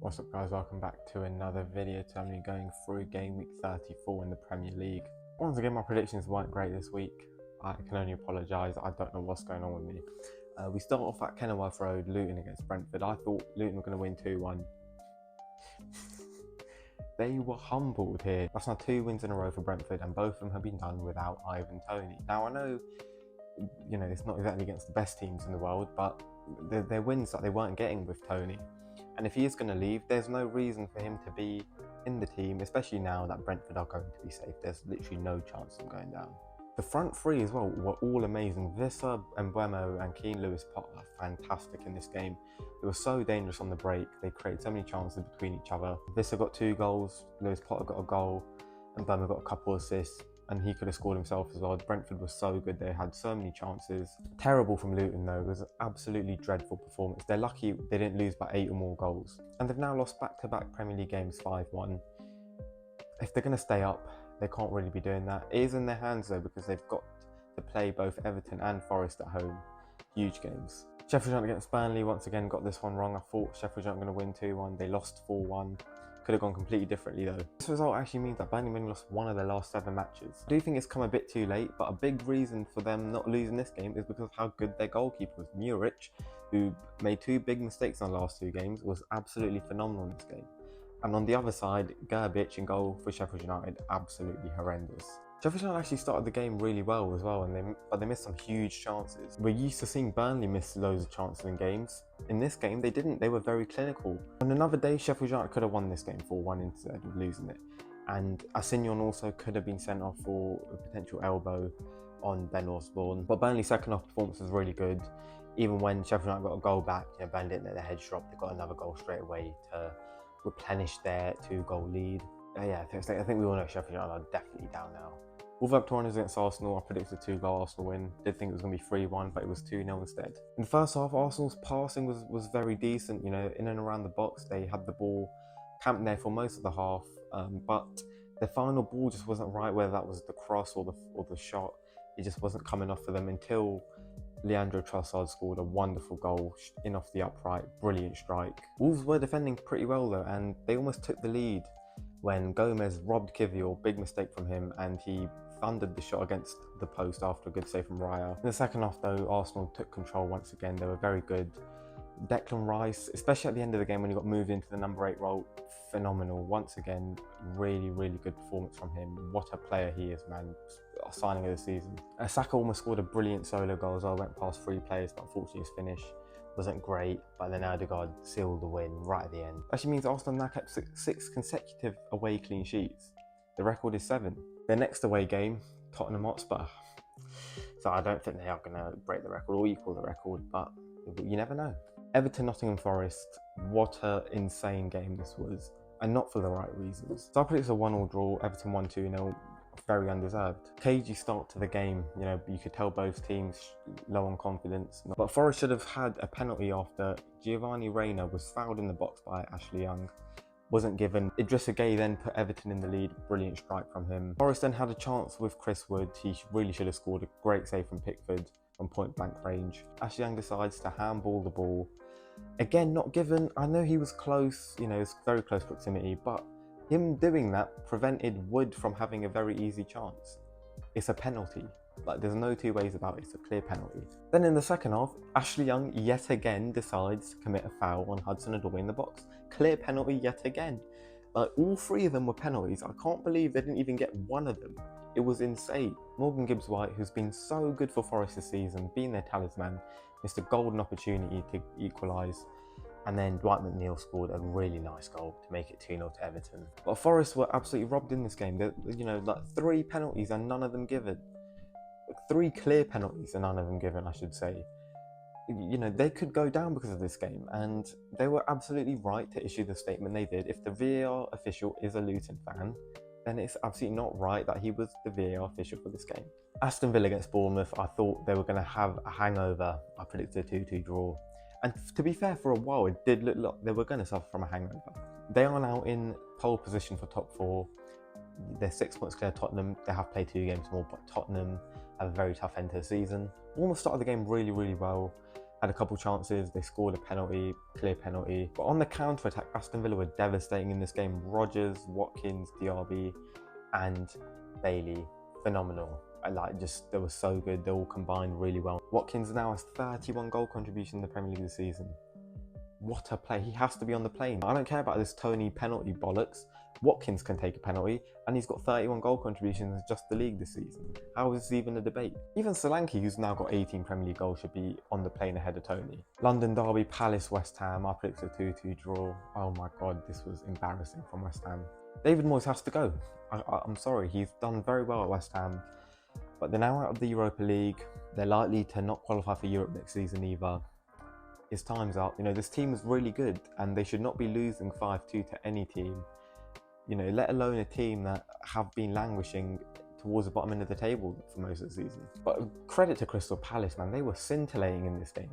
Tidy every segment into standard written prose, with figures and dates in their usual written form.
What's up guys, welcome back to another video. Today I'm going to be going through game week 34 in the Premier League. Once again, my predictions weren't great this week. I can only apologise, I don't know what's going on with me. We start off at Kenilworth Road, Luton against Brentford. I thought Luton were going to win 2-1. They were humbled here. That's now 2 wins in a row for Brentford, and both of them have been done without Ivan Toney. Now I know, it's not exactly against the best teams in the world, but they're wins that they weren't getting with Toney. And if he is going to leave, there's no reason for him to be in the team, especially now that Brentford are going to be safe. There's literally no chance of them going down. The front three as well were all amazing. Visser, Mbeumo and Keane Lewis-Potter are fantastic in this game. They were so dangerous on the break. They created so many chances between each other. Visser got 2 goals, Lewis-Potter got a goal, and Mbeumo got a couple of assists. And he could have scored himself as well. Brentford was so good, they had so many chances. Terrible from Luton though, it was an absolutely dreadful performance. They're lucky they didn't lose by 8 or more goals. And they've now lost back-to-back Premier League games 5-1. If they're going to stay up, they can't really be doing that. It is in their hands though, because they've got to play both Everton and Forest at home. Huge games. Sheffield United against Burnley, once again got this one wrong. I thought Sheffield United were going to win 2-1, they lost 4-1. Could have gone completely differently though. This result actually means that Burnley only lost 1 of their last 7 matches. I do think it's come a bit too late, but a big reason for them not losing this game is because of how good their goalkeeper was. Muric, who made 2 big mistakes in the last 2 games, was absolutely phenomenal in this game. And on the other side, Gerbic in goal for Sheffield United, absolutely horrendous. Sheffield United actually started the game really well as well, but they missed some huge chances. We're used to seeing Burnley miss loads of chances in games. In this game, they didn't. They were very clinical. On another day, Sheffield United could have won this game 4-1 instead of losing it. And Asignon also could have been sent off for a potential elbow on Ben Osborne. But Burnley's second half performance was really good. Even when Sheffield United got a goal back, Burnley didn't let their heads drop. They got another goal straight away to replenish their 2-goal lead. I think we all know Sheffield United are definitely down now. Wolverhampton Wanderers against Arsenal, I predicted a 2-goal Arsenal win. Did think it was going to be 3-1, but it was 2-0 instead. In the first half, Arsenal's passing was very decent. In and around the box, they had the ball camped there for most of the half, but the final ball just wasn't right, whether that was the cross or the shot. It just wasn't coming off for them until Leandro Trossard scored a wonderful goal in off the upright. Brilliant strike. Wolves were defending pretty well though, and they almost took the lead when Gomez robbed Kivior, big mistake from him, and he thundered the shot against the post after a good save from Raya. In the second half though, Arsenal took control once again. They were very good. Declan Rice, especially at the end of the game when he got moved into the number 8 role, phenomenal. Once again, really, really good performance from him. What a player he is, man. A signing of the season. Saka almost scored a brilliant solo goal as well. Went past 3 players, but unfortunately his finish wasn't great, but then Odegaard sealed the win right at the end. Actually means Arsenal now kept 6 consecutive away clean sheets. The record is 7. Their next away game, Tottenham Hotspur. So I don't think they are going to break the record or equal the record, but you never know. Everton Nottingham Forest, what an insane game this was, and not for the right reasons. So I predicted a 1-1 draw, Everton 1-2-0, very undeserved. Cagey start to the game, you could tell both teams low on confidence. But Forest should have had a penalty after Giovanni Reina was fouled in the box by Ashley Young. Wasn't given. Idrissa Gueye then put Everton in the lead. Brilliant strike from him. Forest then had a chance with Chris Wood. He really should have scored a great save from Pickford from point blank range. Ashley Young decides to handball the ball. Again, not given. I know he was close, it's very close proximity, but him doing that prevented Wood from having a very easy chance. It's a penalty. There's no 2 ways about it. It's a clear penalty. Then in the second half, Ashley Young yet again decides to commit a foul on Hudson-Odoi in the box. Clear penalty yet again. All 3 of them were penalties. I can't believe they didn't even get 1 of them. It was insane. Morgan Gibbs-White, who's been so good for Forest this season, being their talisman, missed a golden opportunity to equalise. And then Dwight McNeil scored a really nice goal to make it 2-0 to Everton. But Forest were absolutely robbed in this game. 3 penalties and none of them given. 3 clear penalties and none of them given, I should say. They could go down because of this game, and they were absolutely right to issue the statement they did. If the VAR official is a Luton fan, then it's absolutely not right that he was the VAR official for this game. Aston Villa against Bournemouth, I thought they were going to have a hangover. I predicted a 2-2 draw. And to be fair, for a while, it did look like they were going to suffer from a hangover. They are now in pole position for top 4. They're 6 points clear of Tottenham. They have played 2 games more, but Tottenham have a very tough end to the season. Bournemouth started the game really, really well. had a couple chances, they scored a penalty, clear penalty. But on the counter-attack, Aston Villa were devastating in this game. Rodgers, Watkins, Diaby and Bailey, phenomenal. They were so good, they all combined really well. Watkins now has 31 goal contributions in the Premier League this season. What a play, he has to be on the plane. I don't care about this Tony penalty bollocks. Watkins can take a penalty and he's got 31 goal contributions in just the league this season. How is this even a debate? Even Solanke, who's now got 18 Premier League goals, should be on the plane ahead of Tony. London derby, Palace, West Ham, I predicted a 2-2 draw. Oh my god, this was embarrassing from West Ham. David Moyes has to go. I'm sorry, he's done very well at West Ham, but they're now out of the Europa League. They're likely to not qualify for Europe next season either. His time's up. You know, this team is really good and they should not be losing 5-2 to any team. You know, let alone a team that have been languishing towards the bottom end of the table for most of the season. But credit to Crystal Palace, man, they were scintillating in this game.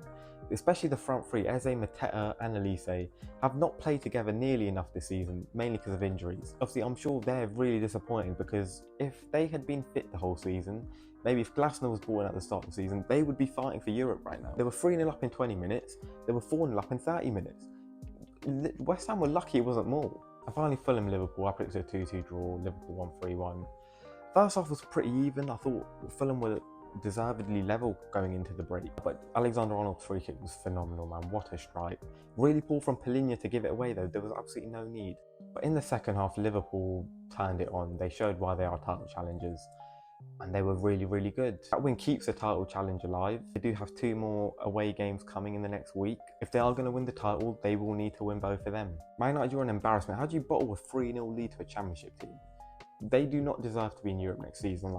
Especially the front three, Eze, Mateta and Elise, have not played together nearly enough this season, mainly because of injuries. Obviously, I'm sure they're really disappointed because if they had been fit the whole season, maybe if Glasner was brought in at the start of the season, they would be fighting for Europe right now. They were 3-0 up in 20 minutes, they were 4-0 up in 30 minutes. West Ham were lucky it wasn't more. And finally, Fulham-Liverpool, I predicted a 2-2 draw, Liverpool won 3-1. First half was pretty even. I thought Fulham were deservedly level going into the break. But Alexander-Arnold's free kick was phenomenal, man. What a strike. Really poor from Palhinha to give it away, though. There was absolutely no need. But in the second half, Liverpool turned it on. They showed why they are title challengers. And they were really, really good. That win keeps the title challenge alive. They do have 2 more away games coming in the next week. If they are going to win the title, they will need to win both of them. Man United, you're an embarrassment. How do you bottle a 3-0 lead to a championship team? They do not deserve to be in Europe next season.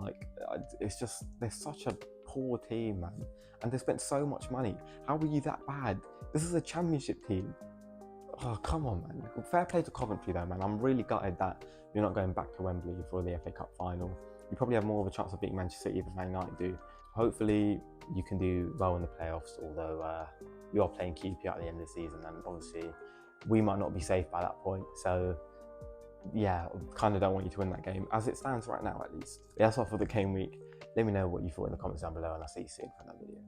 It's just, they're such a poor team, man. And they spent so much money. How were you that bad? This is a championship team. Oh, come on, man. Fair play to Coventry, though, man. I'm really gutted that you're not going back to Wembley for the FA Cup final. You probably have more of a chance of beating Manchester City than Man United do. Hopefully, you can do well in the playoffs, although you are playing QPR at the end of the season, and obviously, we might not be safe by that point. So, yeah, kind of don't want you to win that game, as it stands right now, at least. That's all for the game week. Let me know what you thought in the comments down below, and I'll see you soon for another video.